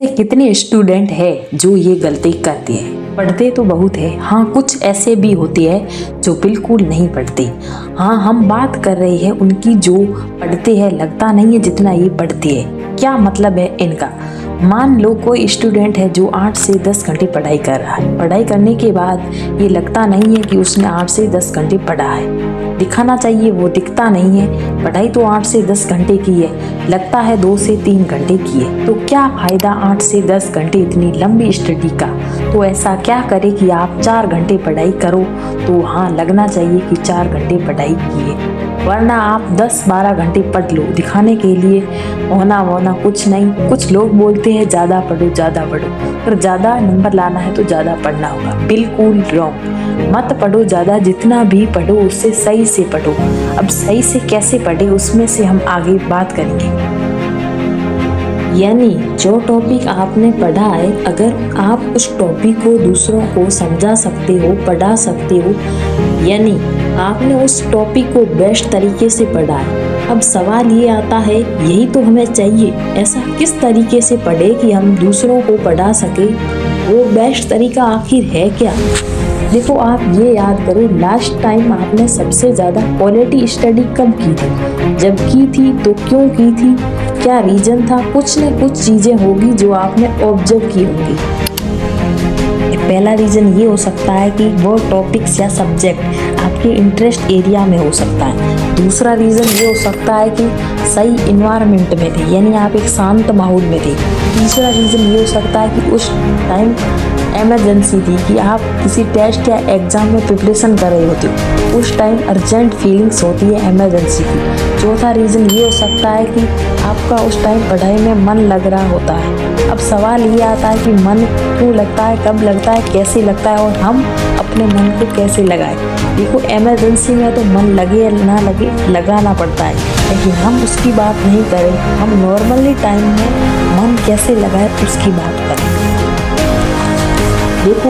कितने स्टूडेंट हैं जो ये गलती करते हैं। पढ़ते तो बहुत है, हाँ कुछ ऐसे भी होते हैं जो बिल्कुल नहीं पढ़ते। हाँ हम बात कर रहे हैं उनकी जो पढ़ते हैं, लगता नहीं है जितना ये पढ़ते हैं। क्या मतलब है इनका? मान लो कोई स्टूडेंट है जो 8 से 10 घंटे पढ़ाई कर रहा है। पढ़ाई करने के बाद ये लगता नहीं है कि उसने 8 से 10 घंटे पढ़ा है। दिखाना चाहिए, वो दिखता नहीं है। पढ़ाई तो 8 से 10 घंटे की है, लगता है 2 से 3 घंटे की है। तो क्या फ़ायदा 8 से 10 घंटे इतनी लंबी स्टडी का? तो ऐसा क्या करे कि आप 4 घंटे पढ़ाई करो, तो हाँ लगना चाहिए कि 4 घंटे पढ़ाई की है। वरना आप 10-12 घंटे पढ़ लो, दिखाने के लिए होना वोना कुछ नहीं। कुछ लोग बोलते हैं ज़्यादा पढ़ो ज़्यादा पढ़ो, पर ज़्यादा नंबर लाना है तो ज़्यादा पढ़ना होगा। बिल्कुल रॉन्ग। मत पढ़ो ज़्यादा, जितना भी पढ़ो उससे सही से पढ़ो। अब सही से कैसे पढ़े उसमें से हम आगे बात करेंगे। यानी जो टॉपिक आपने पढ़ा है, अगर आप उस टॉपिक को दूसरों को समझा सकते हो, पढ़ा सकते हो, यानी आपने उस टॉपिक को बेस्ट तरीके से पढ़ा है। अब सवाल ये आता है, यही तो हमें चाहिए, ऐसा किस तरीके से पढ़े कि हम दूसरों को पढ़ा सके? वो बेस्ट तरीका आखिर है क्या? देखो आप ये याद करो, लास्ट टाइम आपने सबसे ज़्यादा क्वालिटी स्टडी कब की थी? जब की थी तो क्यों की थी? क्या रीज़न था? कुछ न कुछ चीज़ें होगी जो आपने ऑब्जर्व की होंगी। पहला रीज़न ये हो सकता है कि वो टॉपिक्स या सब्जेक्ट आपके इंटरेस्ट एरिया में हो सकता है। दूसरा रीज़न ये हो सकता है कि सही इन्वायरमेंट में थे, यानी आप एक शांत माहौल में थे। तीसरा रीज़न ये हो सकता है कि उस टाइम इमरजेंसी थी कि आप किसी टेस्ट या एग्ज़ाम में प्रिपरेशन कर रहे होते हो, उस टाइम अर्जेंट फीलिंग्स होती है इमरजेंसी की। चौथा रीज़न ये हो सकता है कि आपका उस टाइम पढ़ाई में मन लग रहा होता है। अब सवाल ये आता है कि मन क्यों लगता है, कब लगता है, कैसे लगता है, और हम अपने मन को कैसे लगाएं। देखो इमरजेंसी में तो मन लगे या ना लगे लगाना पड़ता है, लेकिन हम उसकी बात नहीं करें। हम नॉर्मली टाइम में मन कैसे लगाए उसकी बात करें। देखो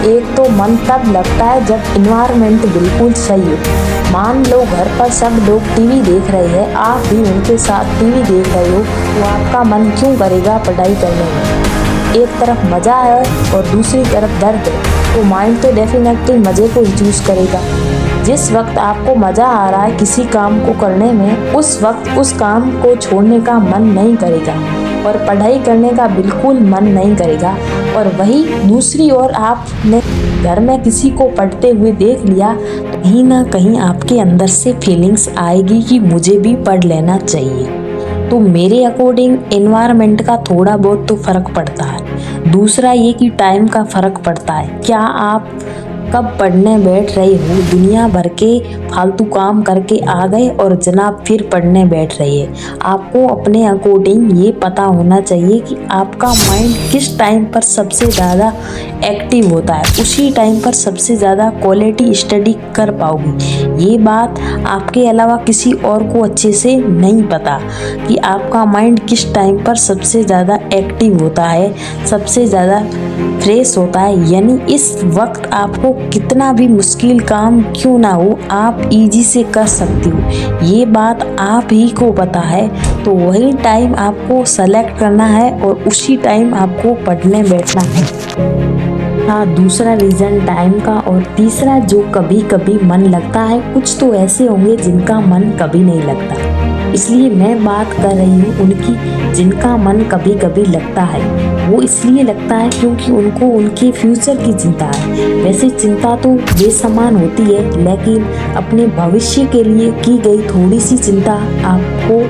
एक तो मन तब लगता है जब इन्वायरमेंट बिल्कुल सही हो। मान लो घर पर सब लोग टीवी देख रहे हैं, आप भी उनके साथ टीवी देख रहे हो, तो आपका मन क्यों करेगा पढ़ाई करने में? एक तरफ मज़ा है और दूसरी तरफ दर्द है, तो माइंड तो डेफिनेटली मज़े को ही चूज़ करेगा। जिस वक्त आपको मज़ा आ रहा है किसी काम को करने में, उस वक्त उस काम को छोड़ने का मन नहीं करेगा और पढ़ाई करने का बिल्कुल मन नहीं करेगा। और वही दूसरी ओर आपने घर में किसी को पढ़ते हुए देख लिया, तो कहीं ना कहीं आपके अंदर से फीलिंग्स आएगी कि मुझे भी पढ़ लेना चाहिए। तो मेरे अकॉर्डिंग एनवायरनमेंट का थोड़ा बहुत तो फ़र्क पड़ता है। दूसरा ये कि टाइम का फ़र्क पड़ता है। क्या आप कब पढ़ने बैठ रहे हो? दुनिया भर के फालतू काम करके आ गए और जनाब फिर पढ़ने बैठ रही है। आपको अपने अकॉर्डिंग ये पता होना चाहिए कि आपका माइंड किस टाइम पर सबसे ज़्यादा एक्टिव होता है, उसी टाइम पर सबसे ज़्यादा क्वालिटी स्टडी कर पाओगे। ये बात आपके अलावा किसी और को अच्छे से नहीं पता कि आपका माइंड किस टाइम पर सबसे ज़्यादा एक्टिव होता है, सबसे ज़्यादा फ्रेश होता है। यानी इस वक्त आपको कितना भी मुश्किल काम क्यों ना हो, आप इजी से कर सकते हो। ये बात आप ही को पता है, तो वही टाइम आपको सेलेक्ट करना है और उसी टाइम आपको पढ़ने बैठना है। हाँ दूसरा रीज़न टाइम का। और तीसरा जो कभी कभी मन लगता है, कुछ तो ऐसे होंगे जिनका मन कभी नहीं लगता, इसलिए मैं बात कर रही हूँ उनकी जिनका मन कभी कभी लगता है। वो इसलिए लगता है क्योंकि उनको उनके फ्यूचर की चिंता है। वैसे चिंता तो बेसमान होती है, लेकिन अपने भविष्य के लिए की गई थोड़ी सी चिंता आपको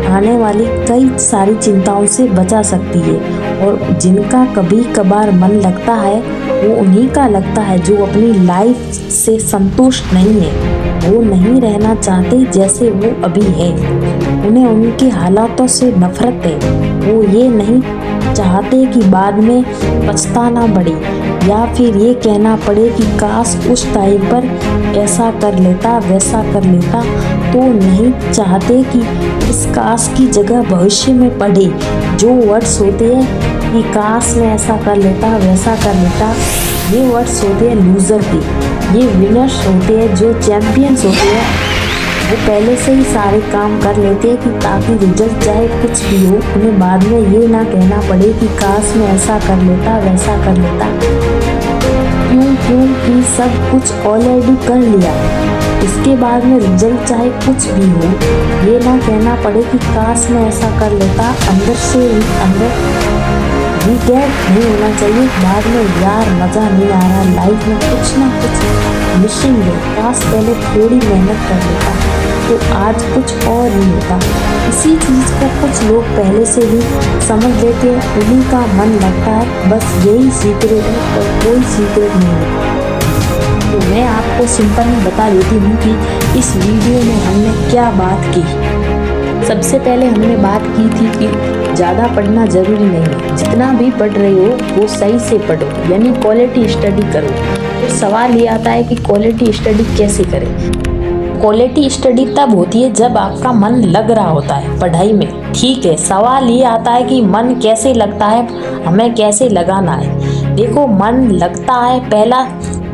आने वाली कई सारी चिंताओं से बचा सकती है। और जिनका कभी कभार मन लगता है, वो उन्हीं का लगता है जो अपनी लाइफ से संतुष्ट नहीं है, वो नहीं रहना चाहते जैसे वो अभी है, उन्हें उनके हालातों से नफरत है। वो ये नहीं चाहते कि बाद में पछताना पड़े या फिर ये कहना पड़े कि काश उस टाइम पर ऐसा कर लेता वैसा कर लेता। तो नहीं चाहते कि इस काश की जगह भविष्य में पढ़े जो वर्ड्स होते हैं कि काश मैं ऐसा कर लेता वैसा कर लेता। ये वर्ड्स होते हैं लूज़र के, ये विनर्स होते हैं, जो चैंपियंस होते हैं वो पहले से ही सारे काम कर लेते हैं कि ताकि रिजल्ट चाहे कुछ भी हो उन्हें बाद में ये ना कहना पड़े कि काश मैं ऐसा कर लेता वैसा कर लेता, क्योंकि सब कुछ ऑलरेडी कर लिया। इसके बाद में रिजल्ट चाहे कुछ भी हो ये ना कहना पड़े कि काश मैं ऐसा कर लेता। अंदर से ही अंदर रिग्रेट नहीं होना चाहिए बाद में, यार मज़ा नहीं आ रहा, लाइफ में कुछ ना कुछ मिसिंग है, काश पहले थोड़ी मेहनत कर लेता तो आज कुछ और ही होता। इसी चीज़ को कुछ लोग पहले से ही समझ लेते हैं, उन्हीं का मन लगता है, बस यही सीक्रेट है और कोई सीक्रेट नहीं है। तो मैं आपको सिंपल बता देती हूँ कि इस वीडियो में हमने क्या बात की। सबसे पहले हमने बात की थी कि ज़्यादा पढ़ना ज़रूरी नहीं है, जितना भी पढ़ रहे हो वो सही से पढ़ो, यानी क्वालिटी स्टडी करो। फिर सवाल ये आता है कि क्वालिटी स्टडी कैसे करें। क्वालिटी स्टडी तब होती है जब आपका मन लग रहा होता है पढ़ाई में, ठीक है। सवाल ये आता है कि मन कैसे लगता है, हमें कैसे लगाना है। देखो मन लगता है पहला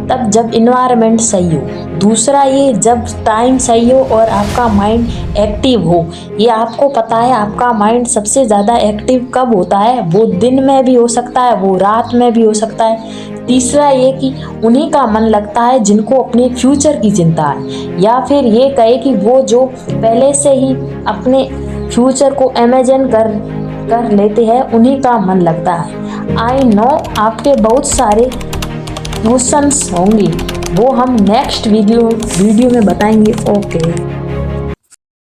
तब जब इन्वायरमेंट सही हो, दूसरा ये जब टाइम सही हो और आपका माइंड एक्टिव हो। ये आपको पता है आपका माइंड सबसे ज़्यादा एक्टिव कब होता है, वो दिन में भी हो सकता है, वो रात में भी हो सकता है। तीसरा ये कि उन्हीं का मन लगता है जिनको अपने फ्यूचर की चिंता है, या फिर ये कहे कि वो जो पहले से ही अपने फ्यूचर को इमेजिन कर लेते हैं उन्हीं का मन लगता है। आई नो आपके बहुत सारे क्वेश्चंस होंगे, वो हम नेक्स्ट वीडियो में बताएंगे। ओके।